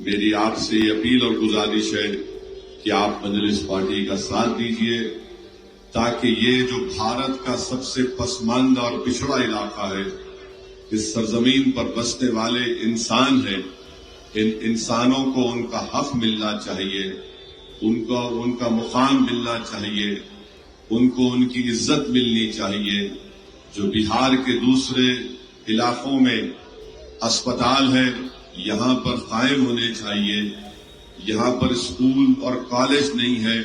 میری آپ سے یہ اپیل اور گزارش ہے کہ آپ مجلس پارٹی کا ساتھ دیجیے تاکہ یہ جو بھارت کا سب سے پسماندہ اور پچھڑا علاقہ ہے، اس سرزمین پر بسنے والے انسان ہیں، ان انسانوں کو ان کا حق ملنا چاہیے، ان کا مقام ملنا چاہیے، ان کو ان کی عزت ملنی چاہیے۔ جو بہار کے دوسرے علاقوں میں اسپتال ہے، یہاں پر قائم ہونے چاہیے۔ یہاں پر اسکول اور کالج نہیں ہے،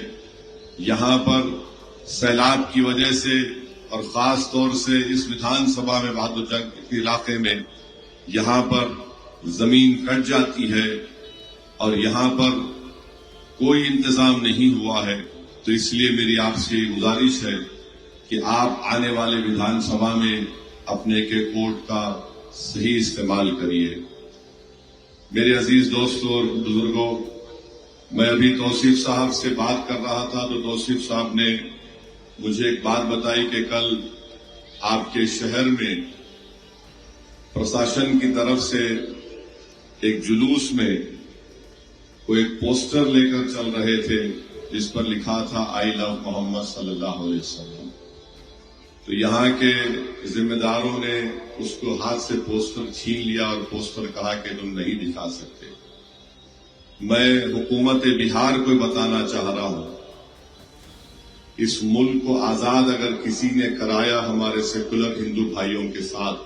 یہاں پر سیلاب کی وجہ سے اور خاص طور سے اس وِدھان سبھا میں بہادر جنگ کے علاقے میں یہاں پر زمین کٹ جاتی ہے اور یہاں پر کوئی انتظام نہیں ہوا ہے۔ تو اس لیے میری آپ سے گزارش ہے کہ آپ آنے والے وِدھان سبھا میں اپنے کے کوٹ کا صحیح استعمال کریے۔ میرے عزیز دوستوں اور بزرگوں، میں ابھی توصیف صاحب سے بات کر رہا تھا تو توصیف صاحب نے مجھے ایک بات بتائی کہ کل آپ کے شہر میں پرشاسن کی طرف سے ایک جلوس میں وہ ایک پوسٹر لے کر چل رہے تھے جس پر لکھا تھا آئی لو محمد صلی اللہ علیہ وسلم۔ تو یہاں کے ذمہ داروں نے اس کو ہاتھ سے پوسٹر چھین لیا اور پوسٹر کہا کہ تم نہیں دکھا سکتے۔ میں حکومت بہار کو بتانا چاہ رہا ہوں، اس ملک کو آزاد اگر کسی نے کرایا ہمارے سیکولر ہندو بھائیوں کے ساتھ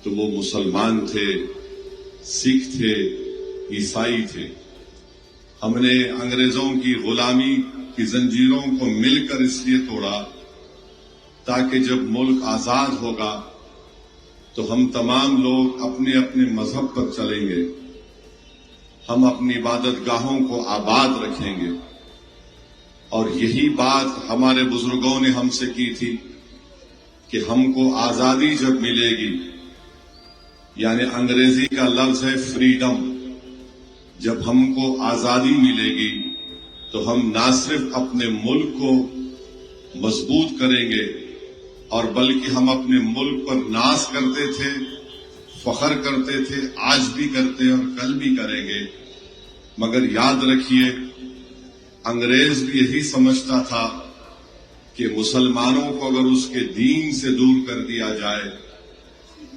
تو وہ مسلمان تھے، سکھ تھے، عیسائی تھے۔ ہم نے انگریزوں کی غلامی کی زنجیروں کو مل کر اس لیے توڑا تاکہ جب ملک آزاد ہوگا تو ہم تمام لوگ اپنے اپنے مذہب پر چلیں گے، ہم اپنی عبادت گاہوں کو آباد رکھیں گے۔ اور یہی بات ہمارے بزرگوں نے ہم سے کی تھی کہ ہم کو آزادی جب ملے گی، یعنی انگریزی کا لفظ ہے فریڈم، جب ہم کو آزادی ملے گی تو ہم نہ صرف اپنے ملک کو مضبوط کریں گے اور بلکہ ہم اپنے ملک پر ناز کرتے تھے، فخر کرتے تھے، آج بھی کرتے ہیں اور کل بھی کریں گے۔ مگر یاد رکھیے، انگریز بھی یہی سمجھتا تھا کہ مسلمانوں کو اگر اس کے دین سے دور کر دیا جائے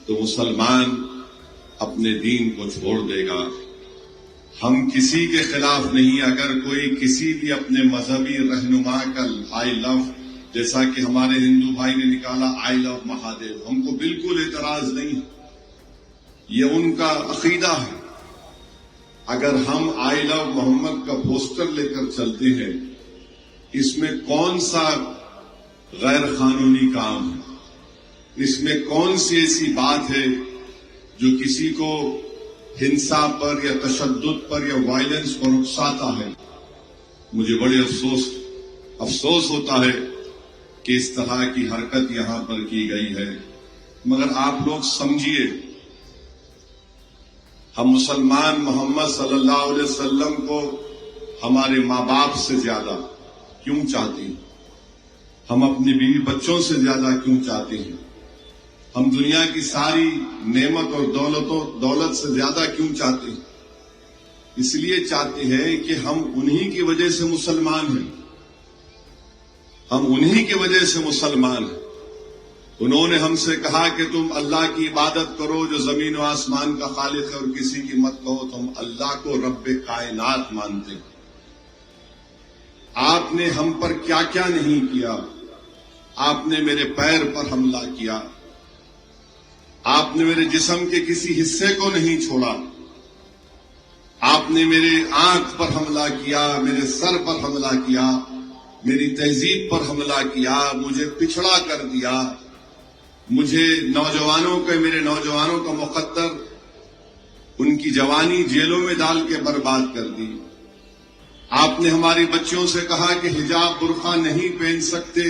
تو مسلمان اپنے دین کو چھوڑ دے گا۔ ہم کسی کے خلاف نہیں، اگر کوئی کسی بھی اپنے مذہبی رہنما کا آئی لو، جیسا کہ ہمارے ہندو بھائی نے نکالا آئی لو مہادیو، ہم کو بالکل اعتراض نہیں، یہ ان کا عقیدہ ہے۔ اگر ہم آئی لو محمد کا پوسٹر لے کر چلتے ہیں، اس میں کون سا غیر قانونی کام ہے؟ اس میں کون سی ایسی بات ہے جو کسی کو ہنسا پر یا تشدد پر یا وائلنس پر اکساتا ہے؟ مجھے بڑے افسوس ہوتا ہے کہ اس طرح کی حرکت یہاں پر کی گئی ہے۔ مگر آپ لوگ سمجھیے، ہم مسلمان محمد صلی اللہ علیہ وسلم کو ہمارے ماں باپ سے زیادہ کیوں چاہتے ہیں؟ ہم اپنی بیوی بچوں سے زیادہ کیوں چاہتے ہیں؟ ہم دنیا کی ساری نعمت اور دولت سے زیادہ کیوں چاہتے ہیں؟ اس لیے چاہتے ہیں کہ ہم انہی کی وجہ سے مسلمان ہیں، ہم انہی کی وجہ سے مسلمان ہیں۔ انہوں نے ہم سے کہا کہ تم اللہ کی عبادت کرو جو زمین و آسمان کا خالق ہے، اور کسی کی مت کہو، تم اللہ کو رب کائنات مانتے ہیں۔ آپ نے ہم پر کیا کیا نہیں کیا؟ آپ نے میرے پیر پر حملہ کیا، آپ نے میرے جسم کے کسی حصے کو نہیں چھوڑا، آپ نے میرے آنکھ پر حملہ کیا، میرے سر پر حملہ کیا، میری تہذیب پر حملہ کیا، مجھے پچھڑا کر دیا، مجھے میرے نوجوانوں کا مقدر ان کی جوانی جیلوں میں ڈال کے برباد کر دی۔ آپ نے ہماری بچیوں سے کہا کہ حجاب برقع نہیں پہن سکتے۔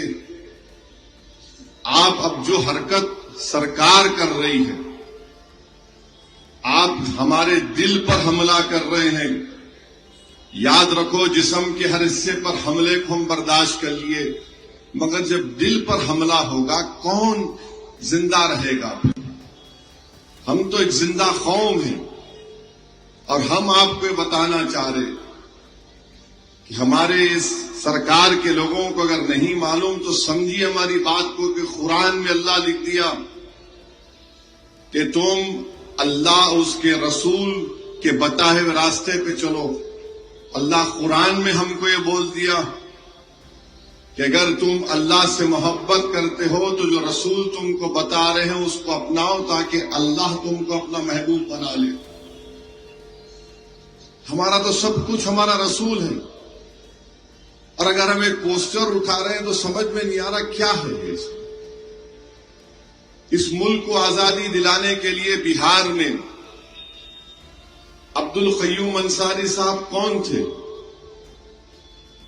آپ اب جو حرکت سرکار کر رہی ہے، آپ ہمارے دل پر حملہ کر رہے ہیں۔ یاد رکھو، جسم کے ہر حصے پر حملے کو ہم برداشت کر لیے، مگر جب دل پر حملہ ہوگا کون زندہ رہے گا؟ ہم تو ایک زندہ قوم ہیں اور ہم آپ کو بتانا چاہ رہے کہ ہمارے اس سرکار کے لوگوں کو اگر نہیں معلوم تو سمجھیے ہماری بات کو کہ قرآن میں اللہ لکھ دیا کہ تم اللہ اس کے رسول کے بتائے ہوئے راستے پہ چلو. اللہ قرآن میں ہم کو یہ بول دیا کہ اگر تم اللہ سے محبت کرتے ہو تو جو رسول تم کو بتا رہے ہیں اس کو اپناؤ تاکہ اللہ تم کو اپنا محبوب بنا لے. ہمارا تو سب کچھ ہمارا رسول ہے، اور اگر ہم ایک پوسٹر اٹھا رہے ہیں تو سمجھ میں نہیں آ رہا کیا ہے یہ. اس ملک کو آزادی دلانے کے لیے بہار میں عبد القیوم انصاری صاحب کون تھے؟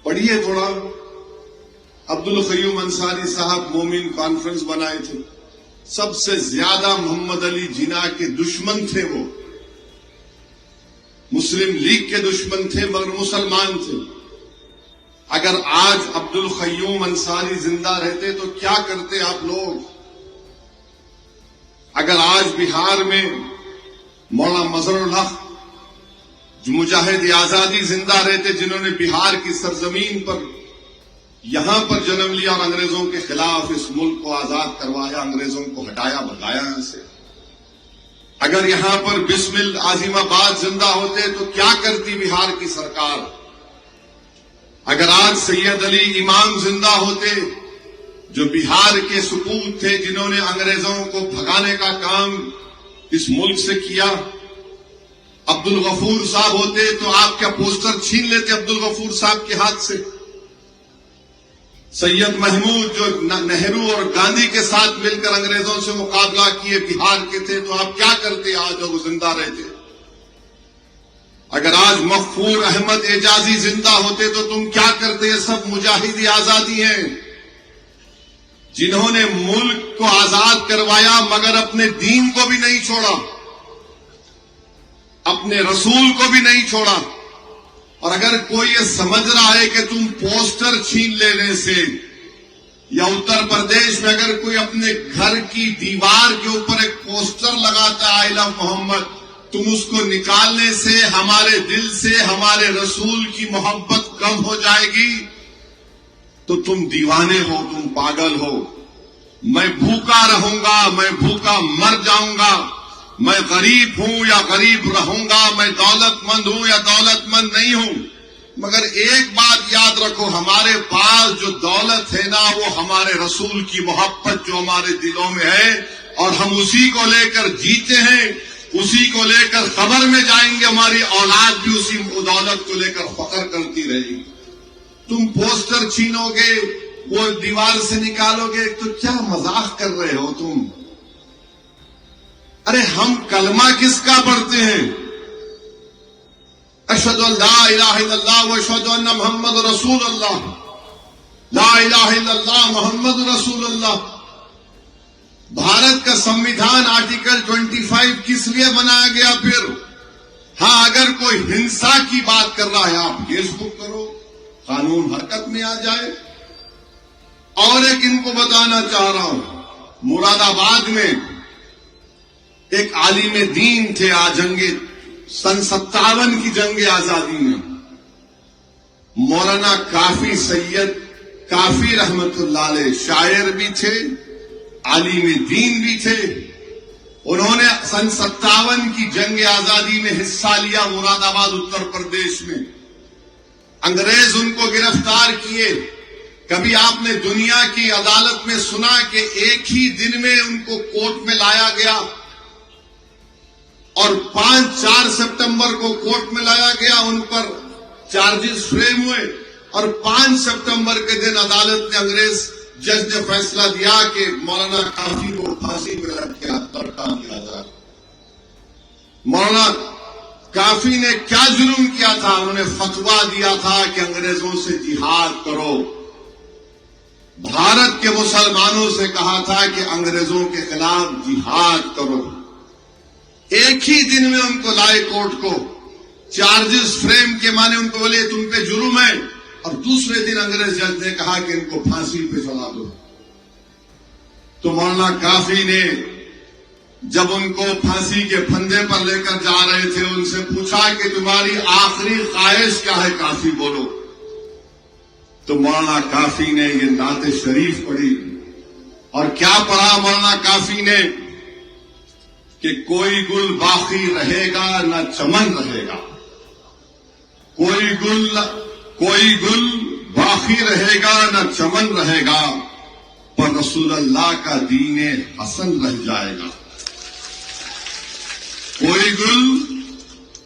پڑھیے تھوڑا. عبد القیوم انصاری صاحب مومن کانفرنس بنائے تھے. سب سے زیادہ محمد علی جناح کے دشمن تھے. وہ مسلم لیگ کے دشمن تھے مگر مسلمان تھے. اگر آج عبد القیوم انصاری زندہ رہتے تو کیا کرتے آپ لوگ؟ اگر آج بہار میں مولانا مظہر الحق جو مجاہد آزادی زندہ رہتے، جنہوں نے بہار کی سرزمین پر یہاں پر جنم لیا اور انگریزوں کے خلاف اس ملک کو آزاد کروایا، انگریزوں کو ہٹایا بھگایا یہاں سے، اگر یہاں پر بسمل عظیم آباد زندہ ہوتے تو کیا کرتی بہار کی سرکار؟ اگر آج سید علی امام زندہ ہوتے جو بہار کے سپوت تھے، جنہوں نے انگریزوں کو بھگانے کا کام اس ملک سے کیا، عبد الغفور صاحب ہوتے تو آپ کا پوسٹر چھین لیتے عبد الغفور صاحب کے ہاتھ سے. سید محمود جو نہرو اور گاندھی کے ساتھ مل کر انگریزوں سے مقابلہ کیے بہار کے تھے، تو آپ کیا کرتے آج وہ زندہ رہتے؟ اگر آج مغفور احمد اعجازی زندہ ہوتے تو تم کیا کرتے؟ یہ سب مجاہد آزادی ہیں جنہوں نے ملک کو آزاد کروایا مگر اپنے دین کو بھی نہیں چھوڑا، اپنے رسول کو بھی نہیں چھوڑا. اور اگر کوئی یہ سمجھ رہا ہے کہ تم پوسٹر چھین لینے سے، یا اتر پردیش میں اگر کوئی اپنے گھر کی دیوار کے اوپر ایک پوسٹر لگاتا ہے آئی لو محمد، تم اس کو نکالنے سے ہمارے دل سے ہمارے رسول کی محبت کم ہو جائے گی، تو تم دیوانے ہو، تم پاگل ہو. میں بھوکا رہوں گا، میں بھوکا مر جاؤں گا، میں غریب ہوں یا غریب رہوں گا، میں دولت مند ہوں یا دولت مند نہیں ہوں، مگر ایک بات یاد رکھو، ہمارے پاس جو دولت ہے نا وہ ہمارے رسول کی محبت جو ہمارے دلوں میں ہے، اور ہم اسی کو لے کر جیتے ہیں، اسی کو لے کر قبر میں جائیں گے. ہماری اولاد بھی اسی دولت کو لے کر فخر کرتی رہے گی. تم پوسٹر چھینو گے، وہ دیوار سے نکالو گے، تو کیا مذاق کر رہے ہو تم؟ ارے ہم کلمہ کس کا پڑھتے ہیں؟ اشہد ان لا الہ الا اللہ و اشہد ان محمد رسول اللہ. لا الہ الا اللہ محمد رسول اللہ. بھارت کا سمویدھان آرٹیکل 25 کس لیے بنایا گیا؟ پھر ہاں اگر کوئی ہنسا کی بات کر رہا ہے آپ فیس بک کرو، قانون حرکت میں آ جائے. اور ایک ان کو بتانا چاہ رہا ہوں، مراد آباد میں ایک عالم دین تھے جنگ سن 57 کی جنگ آزادی میں، مولانا کافی سید کافی رحمت اللہ علیہ، شاعر بھی تھے، عالم دین بھی تھے. انہوں نے سن 57 کی جنگ آزادی میں حصہ لیا مراد آباد اتر پردیش میں. انگریز ان کو گرفتار کیے. کبھی آپ نے دنیا کی عدالت میں سنا کہ ایک ہی دن میں ان کو کورٹ میں لایا گیا، اور 4 سپٹمبر کو کورٹ میں لایا گیا، ان پر چارجز فریم ہوئے، اور 5 سپٹمبر کے دن عدالت نے انگریز جج نے فیصلہ دیا کہ مولانا کافی کو پھانسی پہ لٹکا دیا جائے. مولانا کافی نے کیا جرم کیا تھا؟ انہوں نے فتویٰ دیا تھا کہ انگریزوں سے جہاد کرو. بھارت کے مسلمانوں سے کہا تھا کہ انگریزوں کے خلاف جہاد کرو. ایک ہی دن میں ان کو لائے کورٹ کو، چارجز فریم کے معنی ان کو بولے تم پہ جرم ہے، اور دوسرے دن انگریز جج نے کہا کہ ان کو پھانسی پہ چڑھا دو. تو مولانا کافی نے جب ان کو پھانسی کے پھندے پر لے کر جا رہے تھے، ان سے پوچھا پوچھا کہ تمہاری آخری خواہش کیا ہے کافی بولو. تو مولانا کافی نے یہ نعت شریف پڑھی. اور کیا پڑھا مولانا کافی نے کہ کوئی گل باقی رہے گا نہ چمن رہے گا. کوئی گل باقی رہے گا نہ چمن رہے گا، پر رسول اللہ کا دین حسن رہ جائے گا. کوئی گل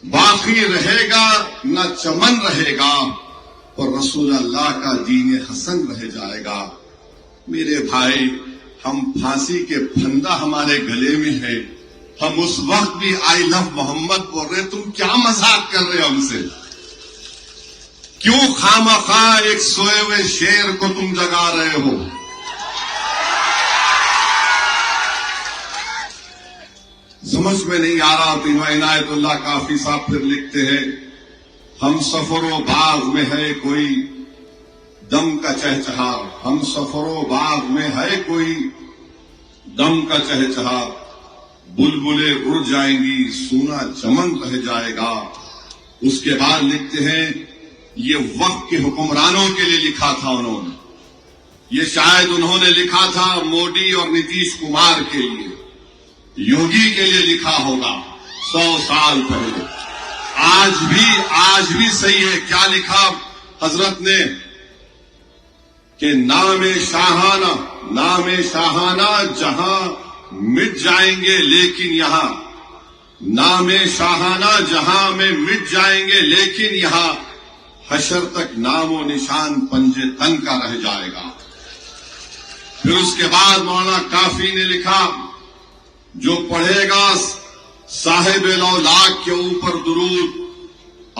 باقی رہے گا نہ چمن رہے گا، پر رسول اللہ کا دین حسن رہ جائے گا. میرے بھائی، ہم پھانسی کے پھندا ہمارے گلے میں ہے، ہم اس وقت بھی آئی لو محمد بول رہے. تم کیا مذاق کر رہے ہو ہم سے؟ کیوں خامخواہ ایک سوئے ہوئے شیر کو تم جگا رہے ہو؟ سمجھ میں نہیں آ رہا. تو عنایت اللہ کافی صاحب پھر لکھتے ہیں، ہم سفر و باغ میں ہے کوئی دم کا چہچہا. ہم سفر و باغ میں ہے کوئی دم کا چہچہا. بلبلیں اڑ جائیں گی سونا چمن رہ جائے گا. اس کے بعد لکھتے ہیں، یہ وقت کے حکمرانوں کے لیے لکھا تھا انہوں نے. یہ شاید انہوں نے لکھا تھا مودی اور نتیش کمار کے لیے، یوگی کے لیے لکھا ہوگا 100 سال پہلے. آج بھی صحیح ہے. کیا لکھا حضرت نے کہ نام شاہانہ جہاں مٹ جائیں گے لیکن یہاں، نام شاہانہ جہاں میں مٹ جائیں گے لیکن یہاں حشر تک نام و نشان پنجے تن کا رہ جائے گا. پھر اس کے بعد مولانا کافی نے لکھا، جو پڑھے گا صاحب لولاک کے اوپر درود،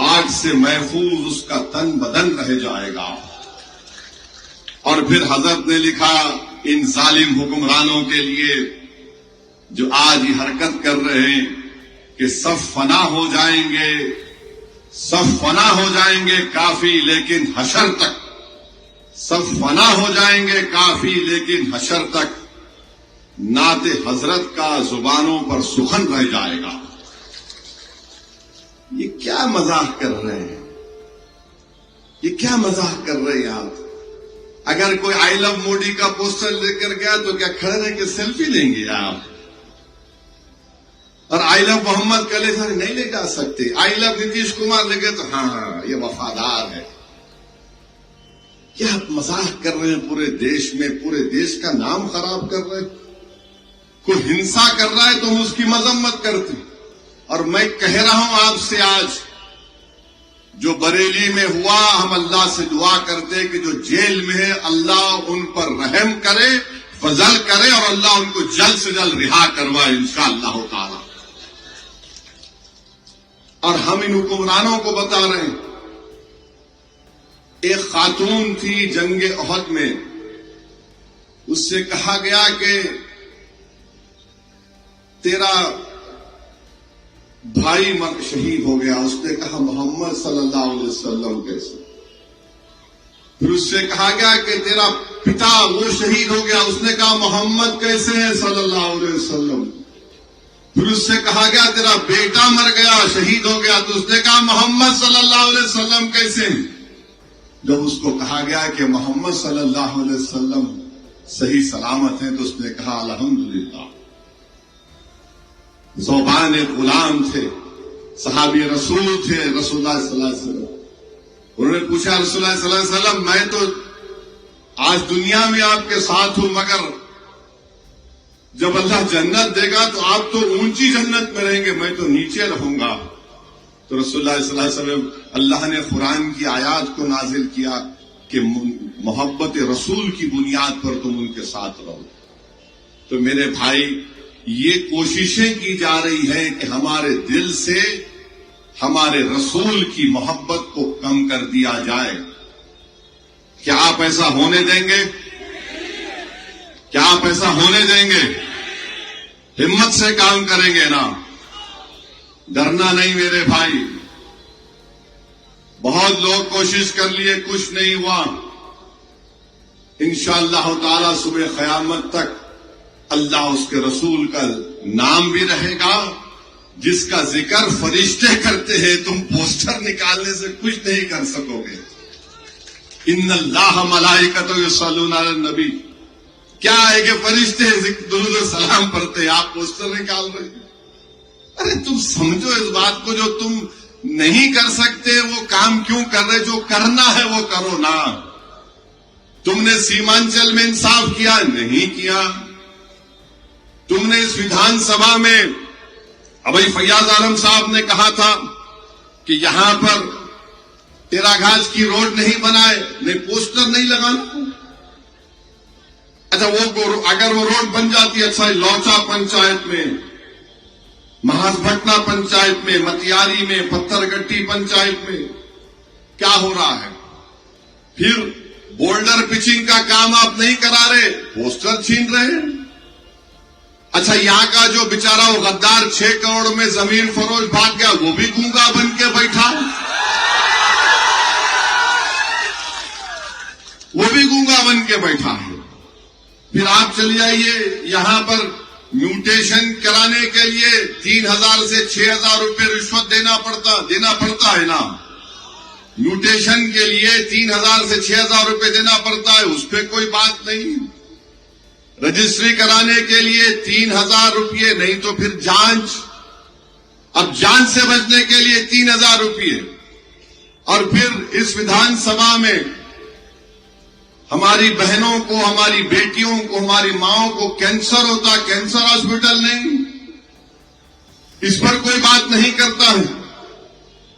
آگ سے محفوظ اس کا تن بدن رہ جائے گا. اور پھر حضرت نے لکھا ان ظالم حکمرانوں کے لیے جو آج یہ حرکت کر رہے ہیں کہ سب فنا ہو جائیں گے کافی لیکن حشر تک، سب فنا ہو جائیں گے کافی لیکن حشر تک نعت حضرت کا زبانوں پر سخن رہ جائے گا. یہ کیا مذاق کر رہے ہیں؟ یہ کیا مذاق کر رہے ہیں آپ؟ اگر کوئی آئی لو مودی کا پوسٹر لے کر گیا تو کیا کھڑے رہ کے سیلفی لیں گے آپ؟ اور آئی لو محمد کا لے سارے نہیں لے جا سکتے. آئی لو نتیش کمار لے گئے تو ہاں یہ وفادار ہے. کیا آپ مذاق کر رہے ہیں؟ پورے دیش میں پورے دیش کا نام خراب کر رہے ہیں. کوئی ہنسا کر رہا ہے تو ہم اس کی مذمت کرتے. اور میں کہہ رہا ہوں آپ سے، آج جو بریلی میں ہوا، ہم اللہ سے دعا کرتے کہ جو جیل میں ہے اللہ ان پر رحم کرے، فضل کرے، اور اللہ ان کو جلد سے جلد رہا کروائے انشاءاللہ تعالی. اور ہم ان حکمرانوں کو بتا رہے ہیں، ایک خاتون تھی جنگ احد میں، اس سے کہا گیا کہ تیرا بھائی شہید ہو گیا. اس نے کہا محمد صلی اللہ علیہ وسلم کیسے؟ پھر اس سے کہا گیا کہ تیرا پتا وہ شہید ہو گیا. اس نے کہا محمد کیسے ہے صلی اللہ علیہ وسلم. پھر اس سے کہا گیا تیرا بیٹا مر گیا شہید ہو گیا. تو اس نے کہا محمد صلی اللہ علیہ وسلم کیسے؟ جب اس کو کہا گیا کہ محمد صلی اللہ علیہ وسلم صحیح سلامت ہیں تو اس نے کہا الحمدللہ. زوبان غلام تھے، صحابی رسول تھے رسول اللہ صلی اللہ علیہ وسلم. انہوں نے پوچھا رسول اللہ صلی اللہ علیہ وسلم میں تو آج دنیا میں آپ کے ساتھ ہوں، مگر جب اللہ جنت دے گا تو آپ تو اونچی جنت میں رہیں گے، میں تو نیچے رہوں گا. تو رسول اللہ صلی اللہ علیہ وسلم اللہ نے قرآن کی آیات کو نازل کیا کہ محبت رسول کی بنیاد پر تم ان کے ساتھ رہو. تو میرے بھائی، یہ کوششیں کی جا رہی ہے کہ ہمارے دل سے ہمارے رسول کی محبت کو کم کر دیا جائے. کیا آپ ایسا ہونے دیں گے؟ کیا آپ ایسا ہونے دیں گے؟ ہمت سے کام کریں گے نا، ڈرنا نہیں میرے بھائی. بہت لوگ کوشش کر لیے، کچھ نہیں ہوا. انشاءاللہ تعالی صبح قیامت تک اللہ اس کے رسول کا نام بھی رہے گا، جس کا ذکر فرشتے کرتے ہیں تم پوسٹر نکالنے سے کچھ نہیں کر سکو گے. ان اللہ ملائکتہ یصلون علی النبی، کیا ہے کہ فرشتے درود و سلام پڑھتے ہیں، آپ پوسٹر نکال رہے ہیں. ارے تم سمجھو اس بات کو، جو تم نہیں کر سکتے وہ کام کیوں کر رہے؟ جو کرنا ہے وہ کرو نا. تم نے سیمانچل میں انصاف کیا؟ نہیں کیا. تم نے اس ودھان سبھا میں ابھی فیاض عالم صاحب نے کہا تھا کہ یہاں پر تیرا گھاس کی روڈ نہیں بنائے، نہیں پوسٹر نہیں لگانا. اچھا وہ اگر وہ روڈ بن جاتی، اچھا لوچا پنچایت میں، مہاس بھٹنا پنچایت میں، متیاری میں، پتھر گٹی پنچایت میں کیا ہو رہا ہے؟ پھر بولڈر پچنگ کا کام آپ نہیں کرا رہے، پوسٹر چھین رہے ہیں. اچھا یہاں کا جو بیچارہ وہ غدار 6 کروڑ میں زمین فروش بھاگ گیا، وہ بھی گونگا بن کے بیٹھا، وہ بھی گونگا بن کے بیٹھا ہے. پھر آپ چلی آئیے یہاں پر میوٹیشن کرانے کے لیے 3,000 سے 6,000 روپے رشوت دینا پڑتا ہے نا. میوٹیشن کے لیے 3,000 سے 6,000 روپے دینا پڑتا ہے، اس پہ کوئی بات نہیں. رجسٹری کرانے کے لیے 3,000 روپے، نہیں تو پھر جانچ. اب جانچ سے بچنے کے لیے 3,000 روپے. اور پھر اس ودھان سبھا میں ہماری بہنوں کو، ہماری بیٹیوں کو، ہماری ماؤں کو کینسر ہوتا، کینسر ہاسپٹل نہیں، اس پر کوئی بات نہیں کرتا ہے.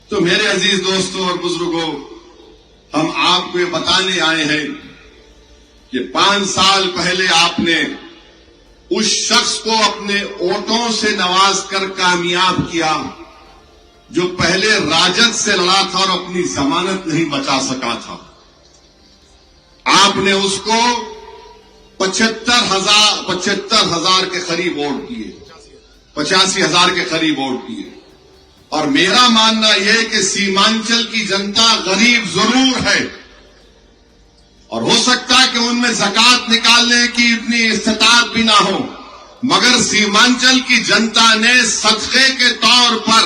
تو میرے عزیز دوستوں اور بزرگوں، ہم آپ کو یہ بتانے آئے ہیں کہ 5 سال پہلے آپ نے اس شخص کو اپنے ووٹوں سے نواز کر کامیاب کیا جو پہلے راجد سے لڑا تھا اور اپنی ضمانت نہیں بچا سکا تھا. آپ نے اس کو 75,000 کے قریب ووٹ دیے، 85,000 کے قریب ووٹ دیے. اور میرا ماننا یہ ہے کہ سیمانچل کی جنتا غریب ضرور ہے، اور ہو سکتا ہے کہ ان میں زکوٰۃ نکالنے کی اتنی استطاعت بھی نہ ہو، مگر سیمانچل کی جنتا نے صدقے کے طور پر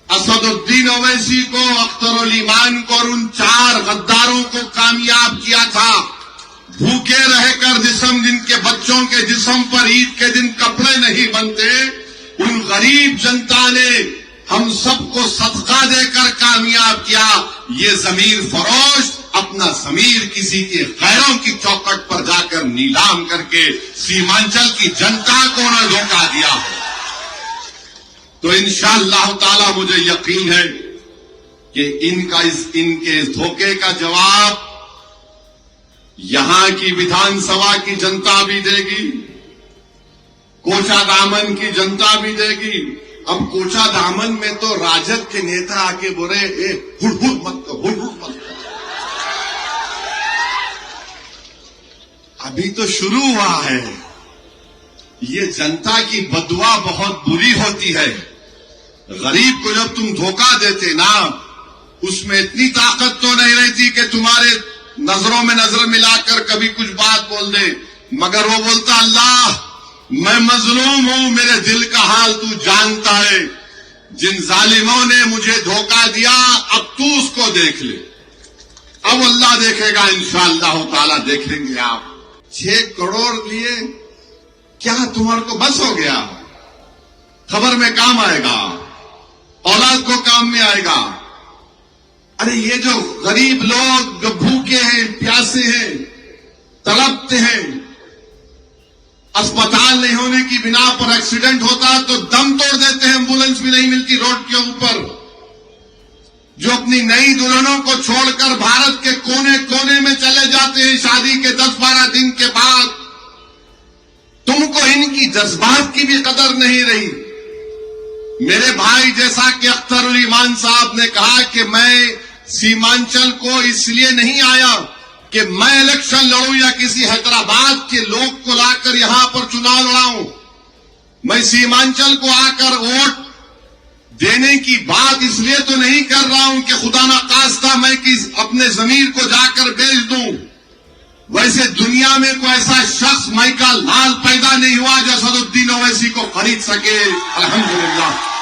اسد الدین اویسی کو، اختر الایمان کو اور ان 4 غداروں کو کامیاب کیا تھا. بھوکے رہ کر جن کے بچوں کے جسم پر عید کے دن کپڑے نہیں بنتے، ان غریب جنتا نے ہم سب کو صدقہ دے کر کامیاب کیا. یہ ضمیر فروش اپنا ضمیر کسی کے غیروں کی چوکٹ پر جا کر نیلام کر کے سیمانچل کی جنتا کو نہ دھوکہ دیا. تو انشاءاللہ تعالی مجھے یقین ہے کہ ان کے اس دھوکے کا جواب یہاں کی ودھان سبھا کی جنتا بھی دے گی، کوچا دامن کی جنتا بھی دے گی. اب کوچا دامن میں تو راجد کے نیتا آ کے بولے ہڑ مت کرو. ابھی تو شروع ہوا ہے. یہ جنتا کی بددعا بہت بری ہوتی ہے. غریب کو جب تم دھوکہ دیتے نا، اس میں اتنی طاقت تو نہیں رہتی کہ تمہارے نظروں میں نظر ملا کر کبھی کچھ بات بول دے، مگر وہ بولتا اللہ میں مظلوم ہوں، میرے دل کا حال تو جانتا ہے. جن ظالموں نے مجھے دھوکہ دیا اب تو اس کو دیکھ لے. اب اللہ دیکھے گا انشاءاللہ تعالی، دیکھیں گے آپ. 6 کروڑ لیے کیا تمہارے کو بس ہو گیا؟ خبر میں کام آئے گا، اولاد کو کام میں آئے گا. ارے یہ جو غریب لوگ جو بھوکے ہیں، پیاسے ہیں، تڑپتے ہیں، اسپتال نہیں ہونے کی بنا پر ایکسیڈنٹ ہوتا تو دم توڑ دیتے ہیں، ایمبولینس بھی نہیں ملتی روڈ کے اوپر. جو اپنی نئی دلہنوں کو چھوڑ کر بھارت کے کونے کونے میں چلے جاتے ہیں شادی کے 10-12 دن کے بعد. تم کو ان کی جذبات کی بھی قدر نہیں رہی. میرے بھائی جیسا کہ اختر الایمان صاحب نے کہا کہ میں سیمانچل کو اس لیے نہیں آیا کہ میں الیکشن لڑوں یا کسی حیدرآباد کے لوگ کو لا کر یہاں پر چناؤ لڑاؤں. میں سیمانچل کو آ کر ووٹ دینے کی بات اس لیے تو نہیں کر رہا ہوں کہ خدا نخواستہ میں اپنے ضمیر کو جا کر بیچ دوں. ویسے دنیا میں کوئی ایسا شخص مائی کا لال پیدا نہیں ہوا جو اسد الدین اویسی کو خرید سکے. الحمدللہ.